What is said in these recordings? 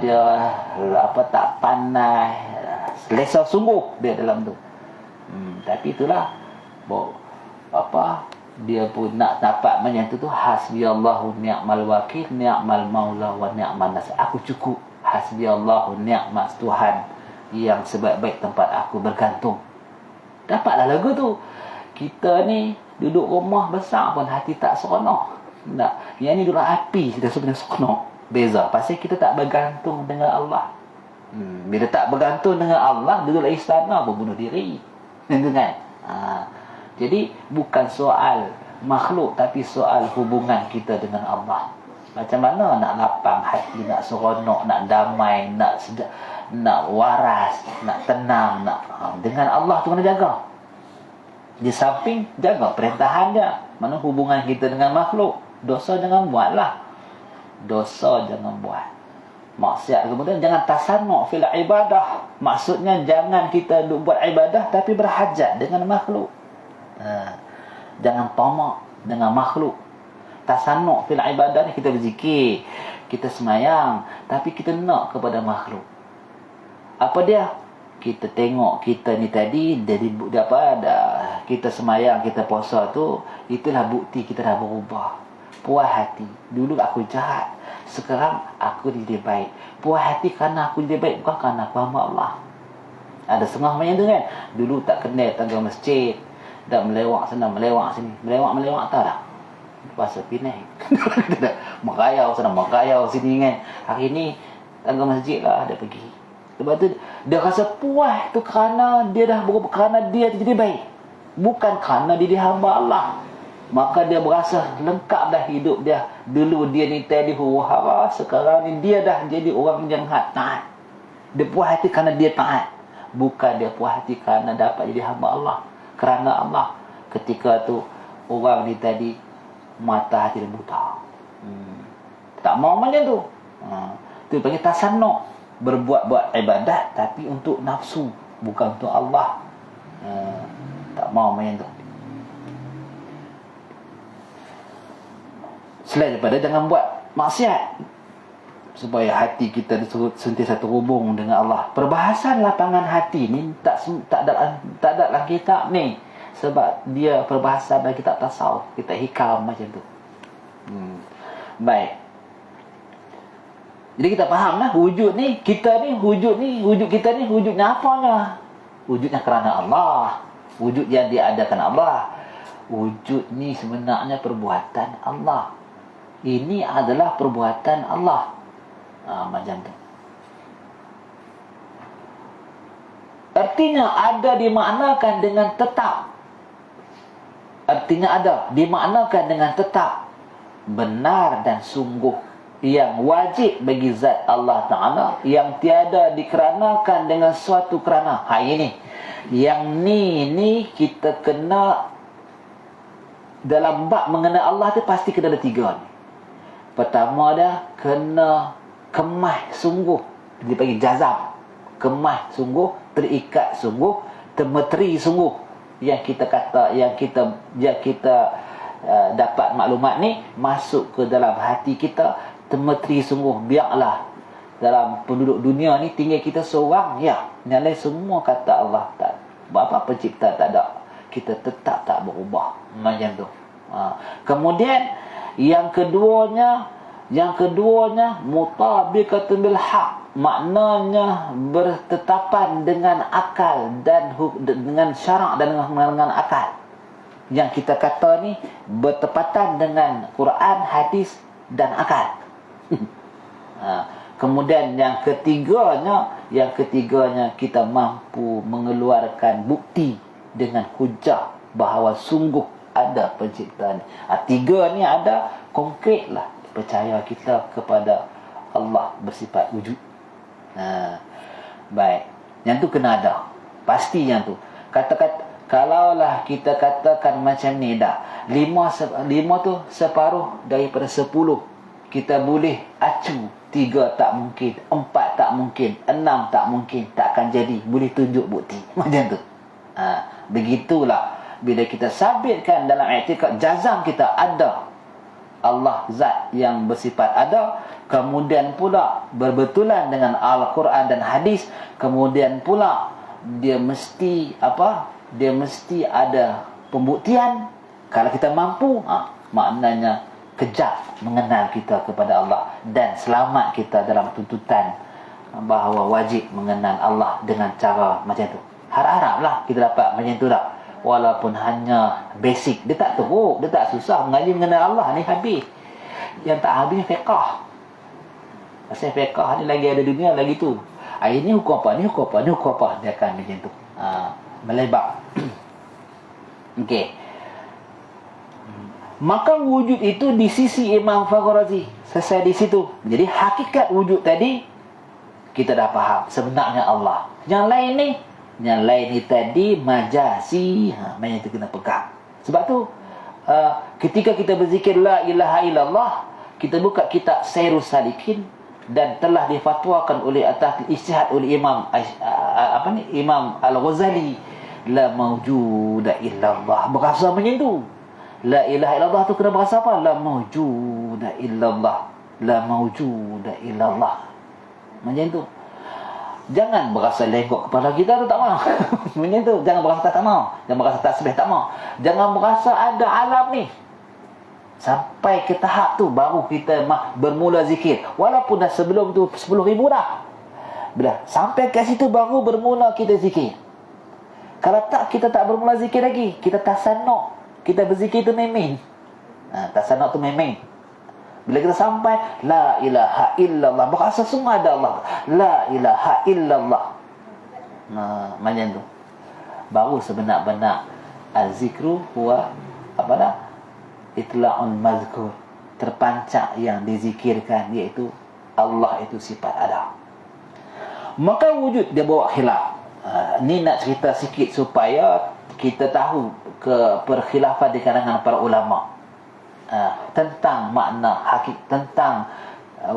dia tak pandai, selesa sungguh dia dalam tu. Tapi itulah dia pun nak dapat macam tu hasbiyallahu ni'mal wakil, ni'mal maula wa ni'man nasir. Aku cukup, hasbiyallahu ni'mas Tuhan yang sebaik-baik tempat aku bergantung. Dapatlah lagu tu. Kita ni duduk rumah besar pun hati tak seronok. Tak. Yang ni duduk api kita sebenarnya seronok. Beza. Pasal kita tak bergantung dengan Allah. Bila tak bergantung dengan Allah, duduklah istana berbunuh diri. Itu kan? Jadi bukan soal makhluk, tapi soal hubungan kita dengan Allah. Macam mana nak lapang hati, nak seronok, nak damai, nak waras, nak tenang, dengan Allah tu kena jaga. Di samping jaga perintahan dia. Mana hubungan kita dengan makhluk. Dosa jangan buatlah. Dosa jangan buat. Maksiat kemudian jangan tasannu' fil ibadah. Maksudnya jangan kita buat ibadah tapi berhajat dengan makhluk. Jangan tamak dengan makhluk. Tasannu' fil ibadah ni kita berzikir, kita semayang, tapi kita nak kepada makhluk. Apa dia? Kita tengok kita ni tadi kita semayang, kita puasa tu, itulah bukti kita dah berubah. Puas hati. Dulu aku jahat, sekarang aku jadi baik. Puas hati kerana aku jadi baik, bukan kerana aku hamba Allah. Ada setengah macam tu kan. Dulu tak kenal tangga masjid, dah melewak sana, melewak sini, melewak tahu tak? Bahasa Penang. Merayau sana, merayau sini kan. Hari ni tangga masjid lah dia pergi. Sebab tu dia rasa puas tu kerana dia dah berubah, kerana dia jadi baik, bukan kerana dia hamba Allah. Maka dia berasa lengkap dah hidup dia. Dulu dia ni tadi huru-hara, sekarang ni dia dah jadi orang yang taat. Dia puas hati kerana dia taat, bukan dia puas hati kerana dapat jadi hamba Allah. Kerana Allah. Ketika tu orang ni tadi mata hati dia buta, tak mau macam tu. Tu panggil tasannu'. Berbuat ibadat tapi untuk nafsu, bukan untuk Allah. Tak mau macam tu. Selain daripada jangan buat maksiat, supaya hati kita sentiasa terhubung dengan Allah. Perbahasan lapangan hati ni tak ada dalam kitab ni, sebab dia perbahasan dalam kitab tasawuf, kita hikam macam tu. Baik. Jadi kita fahamlah wujud ni, wujud kita ni wujudnya apanya? Wujudnya kerana Allah. Wujud yang diadakan Allah. Wujud ni sebenarnya perbuatan Allah. Ini adalah perbuatan Allah. Macam tu. Artinya ada dimaknakan dengan tetap. Artinya ada dimaknakan dengan tetap, benar dan sungguh, yang wajib bagi zat Allah Ta'ala, yang tiada dikeranakan dengan suatu kerana. Ini yang ni kita kena dalam bab mengenai Allah tu pasti kena ada 3 ni. Pertama dia kena kemah sungguh, dipanggil jazam. Kemah sungguh, terikat sungguh, termeteri sungguh. Yang kita dapat maklumat ni masuk ke dalam hati kita, termeteri sungguh. Biarlah dalam penduduk dunia ni tinggal kita seorang, ya, yang lain semua kata Allah tak, apa pencipta tak ada, kita tetap tak berubah. Macam tu. Kemudian yang keduanya mutabiqatun bil haq, maknanya bertetapan dengan akal dan dengan syarak dan dengan akal. Yang kita kata ni bertepatan dengan Quran, hadis dan akal. Kemudian yang ketiganya kita mampu mengeluarkan bukti dengan hujah bahawa sungguh ada penciptaan. 3 ni ada konkret lah, percaya kita kepada Allah bersifat wujud. Baik, yang tu kena ada, pasti yang tu. Kalaulah kita katakan macam ni, dah 5 tu separuh daripada 10, kita boleh acu 3 tak mungkin, 4 tak mungkin, 6 tak mungkin, tak akan jadi, boleh tunjuk bukti. Macam tu. Begitulah bila kita sabitkan dalam i'tikad jazam kita ada Allah zat yang bersifat ada, kemudian pula berbetulan dengan Al-Quran dan hadis, kemudian pula dia mesti dia mesti ada pembuktian. Kalau kita mampu, maknanya kejap mengenal kita kepada Allah dan selamat kita dalam tuntutan bahawa wajib mengenal Allah dengan cara macam tu. Harap-haraplah kita dapat macam tu tak, walaupun hanya basic. Dia tak teruk, dia tak susah. Mengaji mengenal Allah ni habis. Yang tak habis fiqah. Pasal fiqah ni lagi ada dunia lagi tu. Ini hukum apa, ni hukum apa, ni hukum apa. Dia akan macam tu, melebar. Okey. Maka wujud itu di sisi Imam Fakhr-Razi selesai di situ. Jadi hakikat wujud tadi kita dah faham, sebenarnya Allah. Yang lain ni tadi majazi. Macam itu kena pegang. Sebab tu ketika kita berzikir la ilaha illallah, kita buka kitab Sairus Salikin dan telah difatwakan oleh atas ijtihad oleh Imam Imam Al-Ghazali, la mawjuda illallah. Berasa macam tu. La ilaha illallah tu kena berasa apa? La mawjuda illallah. La mawjuda illallah. Macam tu. Jangan berasa lenggok kepala kita tu, tak mau. Macam tu. Jangan berasa tak mau. Jangan berasa tasbih, tak mau. Jangan berasa ada alam ni. Sampai ke tahap tu baru kita bermula zikir. Walaupun dah sebelum tu 10,000 dah. Bila sampai ke situ baru bermula kita zikir. Kalau tak, kita tak bermula zikir lagi. Kita tasanuk. Kita berzikir tu memang. Tasanuk tu memang. Bila kita sampai la ilaha illallah, berasa semua ada Allah. La ilaha illallah. Macam tu. Baru sebenar-benar az-zikru huwa itla'un mazkur, terpancak yang dizikirkan, iaitu Allah itu sifat ada. Maka wujud dia bawa khilaf. Ni nak cerita sikit supaya kita tahu ke perkhilafan di kalangan para ulama tentang makna hakik, tentang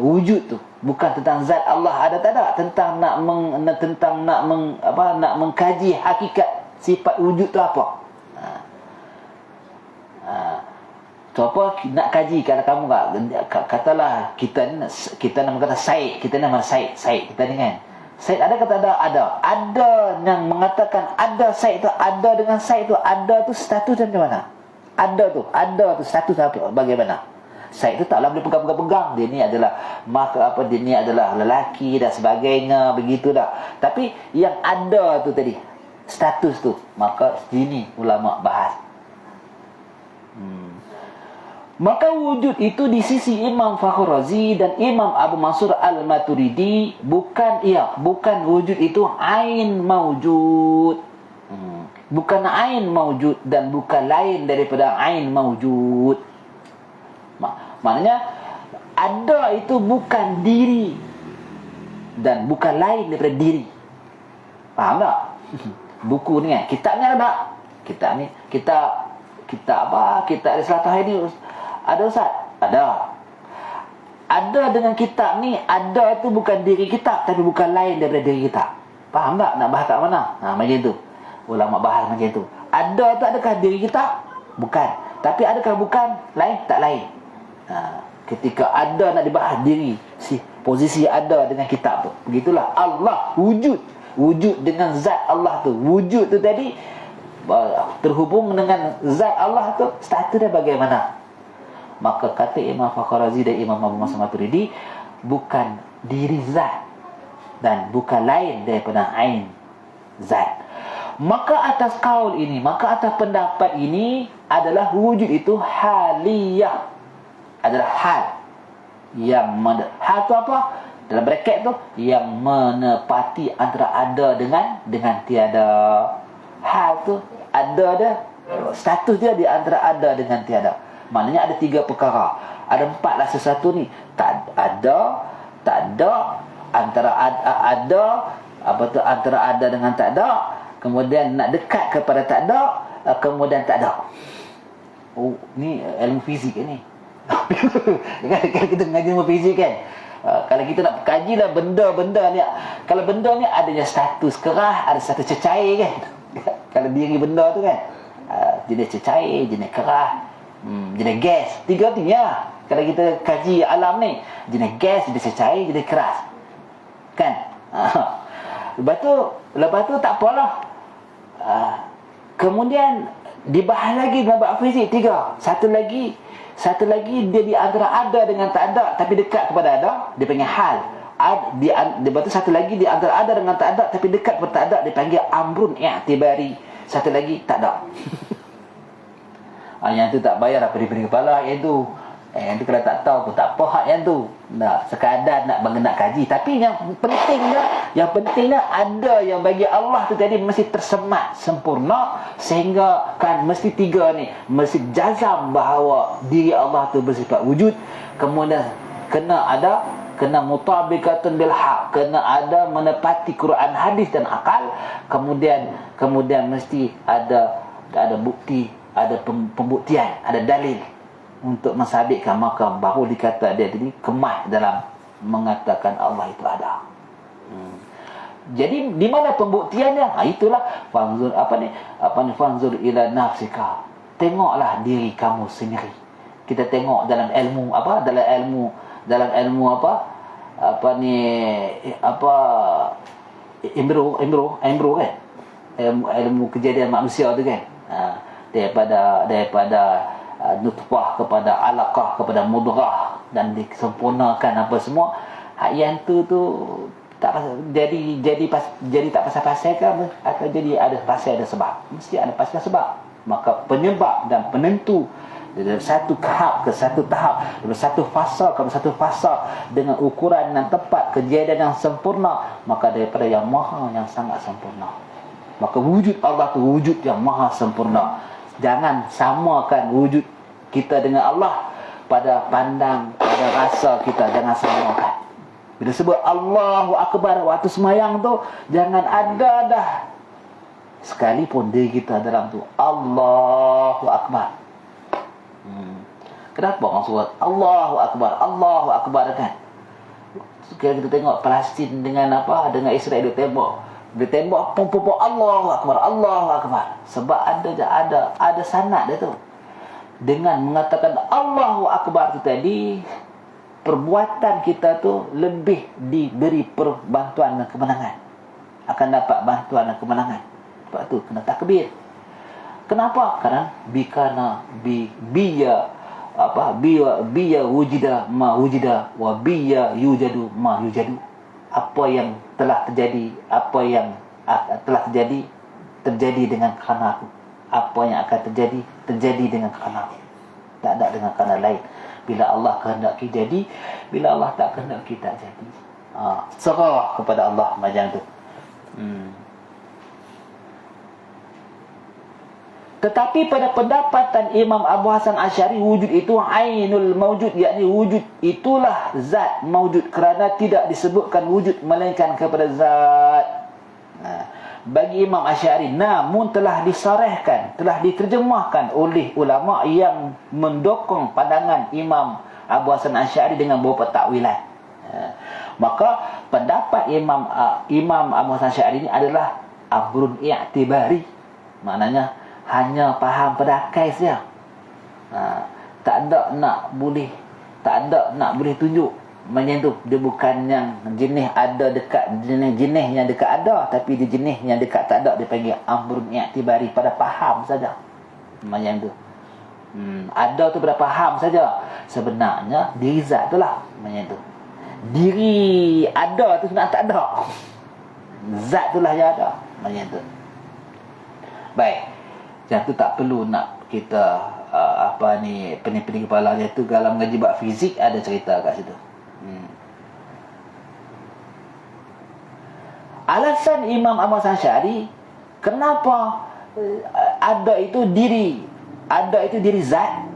wujud tu, bukan tentang zat Allah ada tak ada, tentang nak mengkaji hakikat sifat wujud tu apa. Tu apa nak kaji. Kalau kamu katalah kita nama kata Said, kita nama Said kita ni kan. Said ada kata ada. Ada yang mengatakan ada Said tu, ada dengan Said tu, ada tu status macam mana? Ada tu status apa? Bagaimana? Said tu taklah boleh pegang-pegang. Dia ni adalah dia ni adalah lelaki dan sebagainya, begitu dah. Tapi yang ada tu tadi, status tu, maka sini ulama bahas. Maka wujud itu di sisi Imam Fakhr-Razi dan Imam Abu Mansur Al-Maturidi bukan wujud itu ain maujud. Bukan ain maujud dan bukan lain daripada ain maujud. Maknanya ada itu bukan diri dan bukan lain daripada diri. Faham tak? Buku ni kan, kitab ni ada. Kitab ada Salatah ini ada Ustaz? Ada dengan kitab ni. Ada tu bukan diri kitab, tapi bukan lain daripada diri kitab. Faham tak? Nak bahas kat mana? Macam tu. Ulama bahas macam tu. Ada tu adakah diri kitab? Bukan. Tapi adakah bukan? Lain? Tak lain. Ketika ada nak dibahas diri, posisi ada dengan kitab tu. Begitulah Allah wujud dengan zat Allah tu. Wujud tu tadi terhubung dengan zat Allah tu, status dia bagaimana? Maka kata Imam Fakhr-Razi dan Imam Abu Mansur Maturidi, bukan diri zat dan bukan lain daripada ain zat. Maka atas kaul ini, maka atas pendapat ini adalah wujud itu haliyah, adalah hal yang hal tu apa? Dalam bracket tu, yang menepati antara ada dengan tiada. Hal tu ada status dia di antara ada dengan tiada. Maknanya ada 3 perkara. Ada 4 lah sesuatu ni. Tak ada, antara ada, antara ada dengan tak ada, kemudian nak dekat kepada tak ada, kemudian tak ada. Oh, ni ilmu fizik ni. Kalau kita mengaji ilmu fizik kan, kalau kita nak kaji lah benda-benda ni, kalau benda ni adanya status kerah, ada status cecair kan. Kalau diri benda tu kan, jenis cecair, jenis kerah, Jenis gas. Tiga tu ya. Kalau kita kaji alam ni, jenis gas, jenis cair, jenis keras. Kan? Lepas tu tak apalah. Kemudian dibahas lagi dalam bab fizik tiga. Satu lagi dia di antara ada dengan tak ada tapi dekat kepada ada, dia panggil hal. Lepas tu satu lagi di antara ada dengan tak ada tapi dekat kepada tak ada, dia panggil amrun i'tibari. Satu lagi tak ada. Yang tu tak bayar apa diberi kepala yang tu. Yang tu kalau tak tahu pun tak apa hak yang tu. Nak sekadar nak kaji. Tapi yang pentingnya ada yang bagi Allah tu tadi mesti tersemat sempurna, sehingga kan mesti tiga ni mesti jazam bahawa diri Allah tu bersifat wujud. Kemudian kena mutabikatun bil haq, kena ada menepati Quran, hadis dan akal. Kemudian mesti ada bukti, ada pembuktian, ada dalil untuk mensabitkan, maka baru dikata dia tadi kemah dalam mengatakan Allah itu ada. Jadi di mana pembuktiannya? Itulah fanzur fanzur ila nafsika. Tengoklah diri kamu sendiri. Kita tengok dalam ilmu embro kan, ilmu kejadian manusia tu kan, daripada nutfah kepada alaqah kepada mudghah dan disempurnakan apa semua. Yang tu tak jadi tak pasal-pasal ke atau jadi ada pasal ada sebab. Mesti ada pasal sebab. Maka penyebab dan penentu dari satu tahap ke satu tahap, dari satu fasa ke satu fasa dengan ukuran yang tepat, kejadian yang sempurna, maka daripada yang maha yang sangat sempurna. Maka wujud Allah tu wujud yang maha sempurna. Jangan samakan wujud kita dengan Allah pada pandang, pada rasa kita. Jangan samakan. Bila sebut Allahu Akbar waktu semayang tu, jangan ada dah sekalipun diri kita dalam tu Allahu Akbar. Kenapa orang suruh Allahu Akbar, Allahu Akbar kan? Kita tengok Palestin dengan dengan Israel dia tembak pom Allahu Akbar, Allahu Akbar. Sebab ada sanad dia tu. Dengan mengatakan Allahu Akbar tu tadi, perbuatan kita tu lebih diberi bantuan dan kemenangan. Akan dapat bantuan dan kemenangan. Sebab tu kena takbir. Kenapa? Karena biya wujida ma wujida wa biya yujadu ma yujadu. Apa yang telah terjadi, terjadi dengan kerana aku. Apa yang akan terjadi dengan kerana aku. Tak ada dengan kerana lain. Bila Allah kehendaki jadi, bila Allah tak kehendaki tak jadi. Serah kepada Allah macam tu. Tetapi pada pendapatan Imam Abu Hasan Asy'ari, wujud itu ainul mawjud, yakni wujud itulah zat mawjud, kerana tidak disebutkan wujud melainkan kepada zat. Bagi Imam Asy'ari, namun telah disarahkan, telah diterjemahkan oleh ulama yang mendukung pandangan Imam Abu Hasan Asy'ari dengan beberapa takwilan. Maka pendapat Imam Abu Hasan Asy'ari ini adalah amrun i'tibari, maknanya hanya faham pada akal saja. Tak ada nak boleh tunjuk macam tu. Dia bukan yang jenis ada dekat, jenis yang dekat ada, tapi dia jenis yang dekat tak ada. Dia panggil amrun i'tibari, pada faham saja. Macam tu. Ada tu pada faham saja. Sebenarnya diri zat tu lah macam tu. Diri ada tu sebenarnya tak ada. Zat tu lah yang ada. Macam tu. Baik. Yang tu tak perlu nak kita pening-pening kepala. Yang tu dalam mengaji bab fizik ada cerita kat situ. Alasan Imam Ahmad Asy'ari kenapa ada itu diri zat,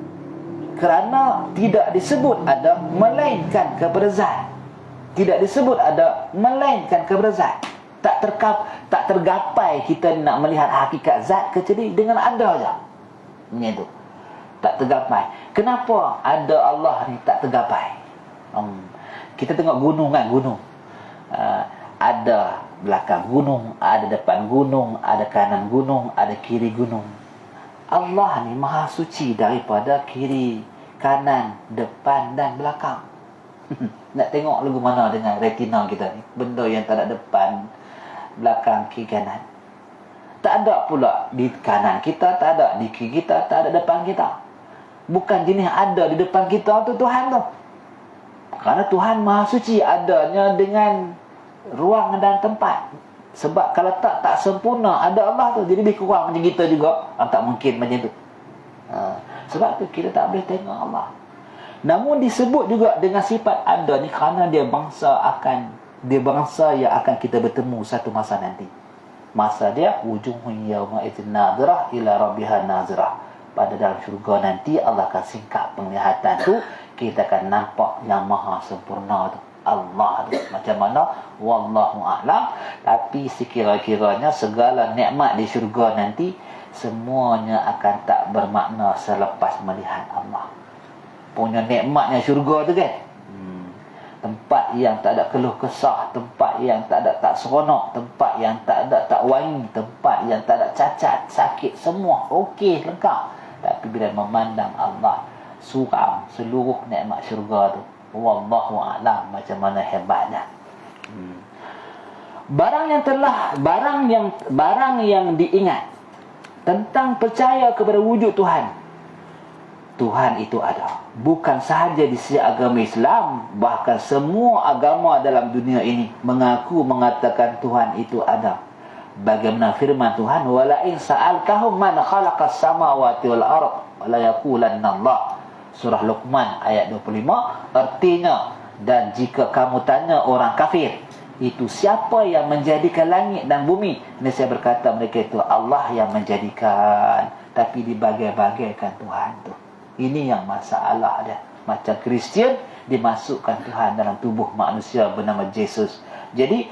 kerana tidak disebut ada melainkan kepada zat. Tidak disebut ada melainkan kepada zat. Tak tergapai kita nak melihat hakikat zat kecuali dengan ada saja. Macam tu. Tak tergapai. Kenapa ada Allah ni tak tergapai? Kita tengok gunung kan, gunung. Ada belakang gunung, ada depan gunung, ada kanan gunung, ada kiri gunung. Allah ni maha suci daripada kiri, kanan, depan dan belakang. Nak tengok lagu mana dengan retina kita ni, benda yang tak ada depan, belakang, kiri, kanan. Tak ada pula di kanan kita, tak ada di kiri kita, tak ada depan kita. Bukan jenis ada di depan kita tu Tuhan tu. Kerana Tuhan maha suci, adanya dengan ruang dan tempat. Sebab kalau tak sempurna ada Allah tu, jadi lebih kurang macam kita juga. Tak mungkin macam tu. Sebab tu kita tak boleh tengok Allah. Namun disebut juga dengan sifat ada ni kerana dia bangsa yang akan kita bertemu satu masa nanti. Masa dia wujuhun yawma idzin nadhirah ila rabbiha nazirah. Pada dalam syurga nanti Allah akan singkap penglihatan tu, kita akan nampak yang maha sempurna tu, Allah tu. Macam mana? Wallahu a'lam. Tapi sekira-kiranya segala nikmat di syurga nanti semuanya akan tak bermakna selepas melihat Allah. Punya nikmatnya syurga tu kan, tempat yang tak ada keluh kesah, tempat yang tak ada tak seronok, tempat yang tak ada tak wangi, tempat yang tak ada cacat, sakit, semua okey, lengkap. Tapi bila memandang Allah, suram seluruh nikmat syurga tu. Wallahu a'lam macam mana hebatnya. Barang yang diingat tentang percaya kepada wujud Tuhan. Tuhan itu ada. Bukan sahaja di sisi agama Islam, bahkan semua agama dalam dunia ini mengatakan Tuhan itu ada. Bagaimana firman Tuhan, wala in sa'altahum man khalaqas samawati wal ard la yaqulanna Allah. Surah Luqman ayat 25. Artinya, dan jika kamu tanya orang kafir, itu siapa yang menjadikan langit dan bumi, nescaya berkata mereka itu Allah yang menjadikan. Tapi dibagai-bagaikan Tuhan tu. Ini yang masalah dia. Macam Kristian dimasukkan Tuhan dalam tubuh manusia bernama Yesus. Jadi